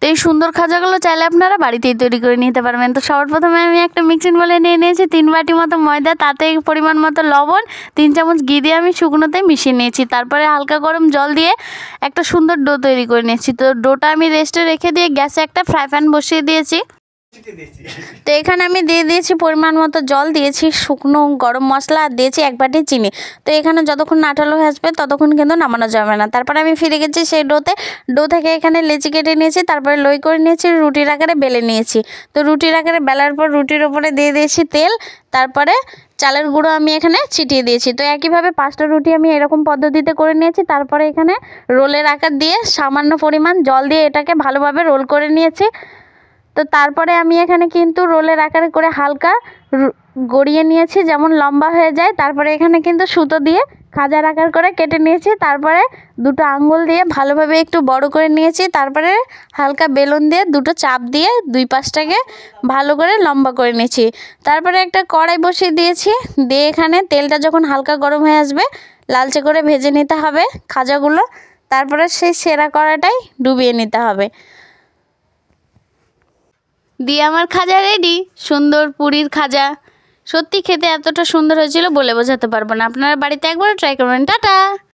এই সুন্দর খাজাগুলো চাইলে আপনারা বাড়িতেই তৈরি করে নিতে পারবেন। তো সবার প্রথমে আমি একটা মিক্সিং বলে নিয়ে নিয়েছি 3 বাটি মতো ময়দা, তাতে পরিমাণ মতো লবণ, 3 চামচ ঘি দিয়ে আমি শুকনোতে মিশিয়ে নিয়েছি। তারপরে হালকা গরম জল দিয়ে একটা সুন্দর ডো তৈরি করে নিয়েছি। তো ডোটা আমি রেস্টে রেখে দিয়ে গ্যাসে একটা ফ্রাই প্যান বসিয়ে দিয়েছি। তো এখানে আমি দিয়ে দিয়েছি পরিমাণ মতো জল, দিয়েছি শুকনো গরম মশলা, আর দিয়েছি 1 বাটি চিনি। তো এখানে যতক্ষণ না আঠালো হয়ে আসবে ততক্ষণ কিন্তু নামানো যাবে না। তারপরে আমি ফিরে গেছি সেই ডো থেকে এখানে লেচি কেটে নিয়েছি, তারপরে লই করে নিয়েছি, রুটির আকারে বেলে নিয়েছি। তো রুটির আকারে বেলার পর রুটির ওপরে দিয়ে দিয়েছি তেল, তারপরে চালের গুঁড়ো আমি এখানে ছিটিয়ে দিয়েছি। তো একইভাবে 5টা রুটি আমি এরকম পদ্ধতিতে করে নিয়েছি। তারপরে এখানে রোলের আকার দিয়ে সামান্য পরিমাণ জল দিয়ে এটাকে ভালোভাবে রোল করে নিয়েছি। তো তারপরে আমি এখানে কিন্তু রোলের আকারে করে হালকা গড়িয়ে নিয়েছি, যেমন লম্বা হয়ে যায়। তারপরে এখানে কিন্তু সুতো দিয়ে খাজার আকার করে কেটে নিয়েছি। তারপরে 2টো আঙ্গুল দিয়ে ভালোভাবে একটু বড় করে নিয়েছি। তারপরে হালকা বেলুন দিয়ে 2টো চাপ দিয়ে 2 পাশটাকে ভালো করে লম্বা করে নিয়েছি। তারপরে একটা কড়াই বসিয়ে দিয়েছি, দিয়ে এখানে তেলটা যখন হালকা গরম হয়ে আসবে লালচে করে ভেজে নিতে হবে খাজাগুলো। তারপরে সেই সেরা কড়াইটাই ডুবিয়ে নিতে হবে। দিয়ে আমার খাজা রেডি, সুন্দর পুরীর খাজা। সত্যি খেতে এতটা সুন্দর হয়েছিল বলে বোঝাতে পারবো না। আপনারা বাড়িতে একবার ট্রাই করবেন। টাটা।